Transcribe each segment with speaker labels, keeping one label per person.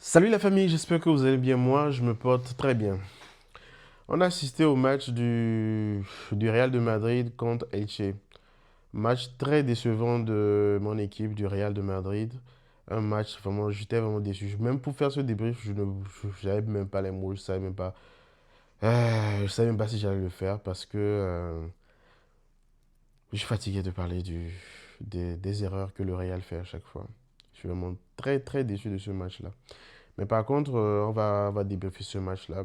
Speaker 1: Salut la famille, j'espère que vous allez bien. Moi, je me porte très bien. On a assisté au match du Real de Madrid contre Elche. Match très décevant de mon équipe du Real de Madrid. Un match vraiment, j'étais vraiment déçu. Même pour faire ce débrief, je n'avais même pas les mots, je savais même pas si j'allais le faire parce que je suis fatigué de parler des erreurs que le Real fait à chaque fois. Je suis vraiment très très déçu de ce match-là. Mais par contre, on va débriefer ce match-là.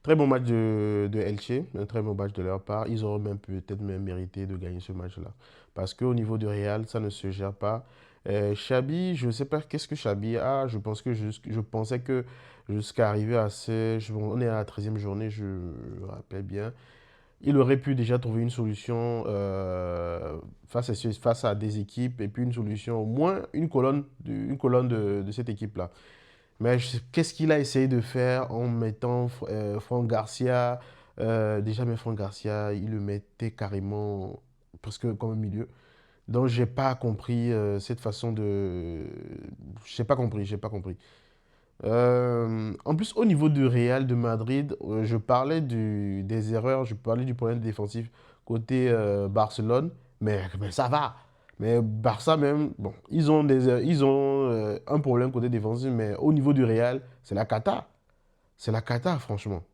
Speaker 1: Très bon match de Elche, un très bon match de leur part. Ils auraient même peut-être même mérité de gagner ce match-là. Parce qu'au niveau du Real, ça ne se gère pas. Xabi, je ne sais pas qu'est-ce que Xabi a. Je pensais que jusqu'à arriver à on est à la 13e journée, je me rappelle bien. Il aurait pu déjà trouver une solution face à des équipes et puis une solution, au moins une colonne de cette équipe-là. Mais qu'est-ce qu'il a essayé de faire en mettant Franck Garcia déjà, mais Franck Garcia, il le mettait carrément presque comme un milieu. Donc, j'ai pas compris cette façon de. J'ai pas compris. En plus, au niveau du Real de Madrid, je parlais des erreurs, je parlais du problème défensif côté Barcelone, mais ça va. Mais Barça même, bon, ils ont un problème côté défensif, mais au niveau du Real, c'est la cata. C'est la cata, franchement.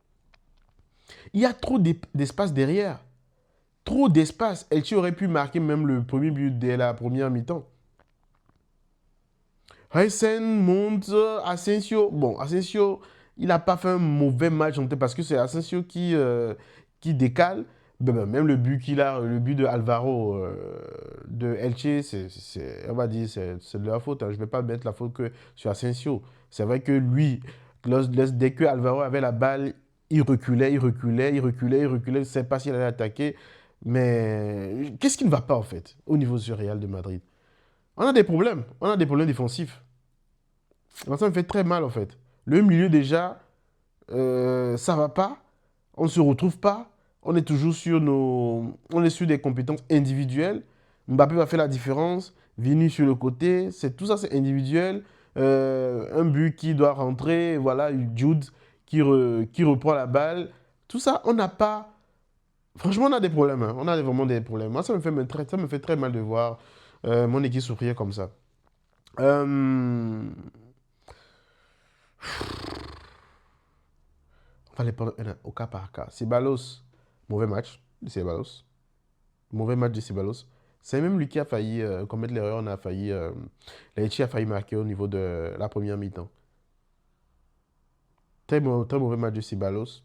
Speaker 1: Il y a trop d'espace derrière. Trop d'espace. Elche aurait pu marquer même le premier but dès la première mi-temps. Heisen monte, Asensio. Bon, Asensio, il n'a pas fait un mauvais match parce que c'est Asensio qui décale. Même le but le but de Alvaro de Elche, on va dire, c'est de leur faute, hein. Je ne vais pas mettre la faute que sur Asensio. C'est vrai que lui, dès que Alvaro avait la balle, il reculait, il reculait, il reculait, il reculait. Je ne sais pas s'il allait attaquer. Mais qu'est-ce qui ne va pas en fait au niveau du Real de Madrid? On a des problèmes. On a des problèmes défensifs. Ça me fait très mal en fait. Le milieu déjà, ça va pas. On ne se retrouve pas. On est toujours on est sur des compétences individuelles. Mbappé va faire la différence. Vini sur le côté. Tout ça, c'est individuel. Un but qui doit rentrer. Voilà, Jude qui reprend la balle. Tout ça, on n'a pas. Franchement, on a des problèmes, hein. On a vraiment des problèmes. Moi, ça me fait très mal de voir mon équipe souffrir comme ça. Euh, On va les prendre au cas par cas. Ceballos, mauvais match de Ceballos. Mauvais match de Ceballos. C'est même lui qui a failli commettre l'erreur. On a failli. Leite a failli marquer au niveau de la première mi-temps. Très mauvais match de Ceballos.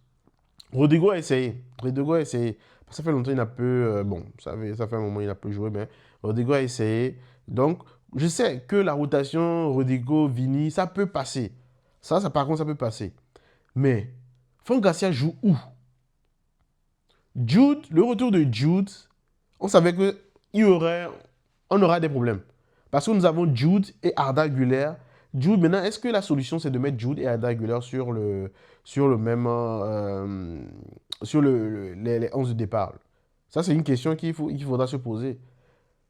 Speaker 1: Rodrigo a essayé. Rodrigo a essayé. Ça fait longtemps qu'il n'a peu. Bon, ça fait un moment qu'il n'a peu joué, mais Rodrigo a essayé. Donc, je sais que la rotation Rodrigo-Vini, ça peut passer. Par contre, ça peut passer. Mais, Franck Garcia joue où? Jude, le retour de Jude, on savait que on aura des problèmes. Parce que nous avons Jude et Arda Güler. Jude, maintenant, est-ce que la solution, c'est de mettre Jude et Arda Güler sur le même, sur les 11 de départ? Ça, c'est une question qu'il faudra se poser.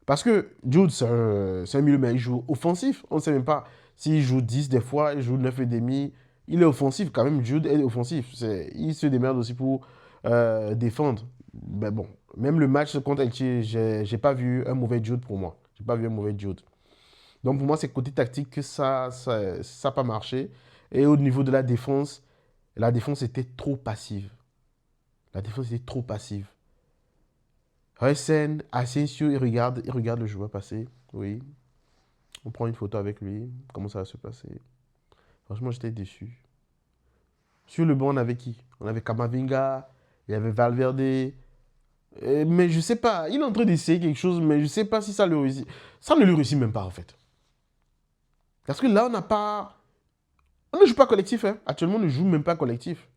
Speaker 1: Parce que Jude, c'est un milieu, mais il joue offensif. On ne sait même pas s'il joue 10 des fois, il joue 9 et demi. Il est offensif quand même, Jude est offensif. Il se démerde aussi pour défendre. Ben bon, même le match contre Elche, j'ai pas vu un mauvais Jude pour moi. J'ai pas vu un mauvais Jude. Donc pour moi, c'est côté tactique que ça n'a pas marché. Et au niveau de la défense était trop passive. La défense était trop passive. Resen, Asensio, il regarde le joueur passer. Oui, on prend une photo avec lui. Comment ça va se passer? Franchement, j'étais déçu. Sur le banc, on avait qui? On avait Kamavinga, il y avait Valverde. Mais je sais pas, il est en train d'essayer quelque chose, mais je sais pas si ça le réussit. Ça ne le réussit même pas, en fait. Parce que là, on n'a pas. On ne joue pas collectif, hein. Actuellement, on ne joue même pas collectif.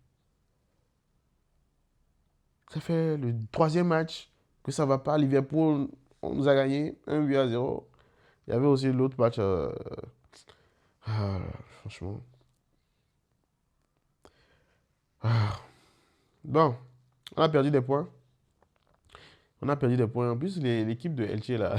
Speaker 1: Ça fait le troisième match que ça va pas. Liverpool, on nous a gagné 1-0. Il y avait aussi l'autre match. Ah, franchement. Ah. Bon, on a perdu des points. On a perdu des points. En plus, l'équipe de Elche, là,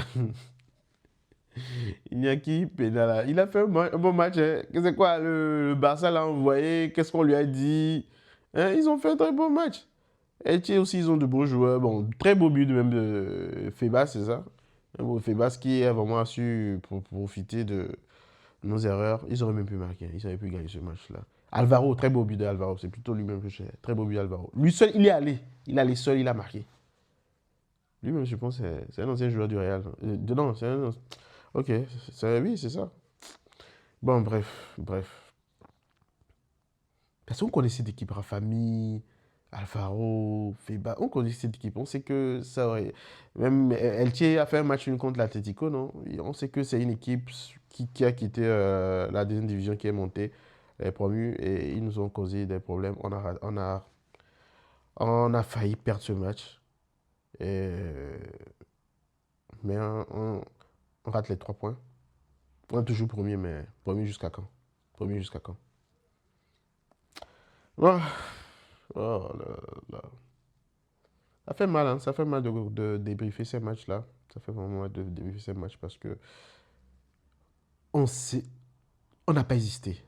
Speaker 1: Iñaki Pénala, il a fait un bon match. Hein. C'est quoi, le Barça l'a envoyé? Qu'est-ce qu'on lui a dit? Hein, ils ont fait un très bon match. Elche aussi, ils ont de beaux joueurs. Bon, très beau but même de Febas, c'est ça? Un beau Febas qui a vraiment su profiter de nos erreurs. Ils auraient même pu marquer. Ils auraient pu gagner ce match-là. Alvaro, très beau but de Alvaro. C'est plutôt lui-même que j'ai. Très beau but Alvaro. Lui seul, il est allé. Il est allé seul, il a marqué. Lui-même, je pense, c'est un ancien joueur du Real. Non, c'est un. Ok, oui, c'est ça. Bon, bref. Parce qu'on connaissait cette équipe, Rafami, Alvaro, Feba. On connaissait cette équipe. On sait que ça aurait. Même Elche a fait un match une contre l'Atlético, non? Et on sait que c'est une équipe qui a quitté la deuxième division, qui est montée, est promue, et ils nous ont causé des problèmes. On a failli perdre ce match. Et- mais on rate les 3 points. On est toujours premier, mais premier jusqu'à quand? Premier jusqu'à quand? Oh, oh là là. Ça fait mal, hein, ça fait mal de débriefer ces matchs-là. Ça fait vraiment mal de débriefer ces matchs parce que on sait, on n'a pas hésité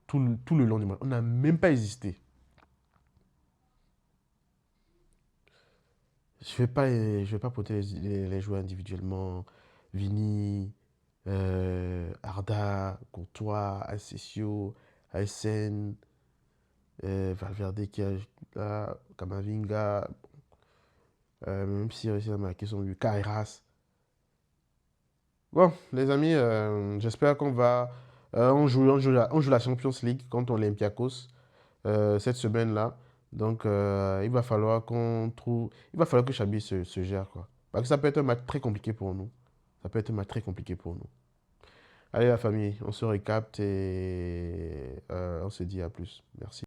Speaker 1: tout le long du match. On n'a même pas hésité. Je vais pas poter les joueurs individuellement. Vini, Arda, Courtois, Asensio, ASN, Valverde qui est là, Kamavinga, même si il a réussi à marquer son but, Kairas. Bon, les amis, j'espère qu'on va. On joue la Champions League contre Olympiakos cette semaine-là. Donc, il va falloir qu'on trouve. Il va falloir que Chabi se gère, quoi. Parce que ça peut être un match très compliqué pour nous. Ça peut être un match très compliqué pour nous. Allez, la famille, on se récapte et on se dit à plus. Merci.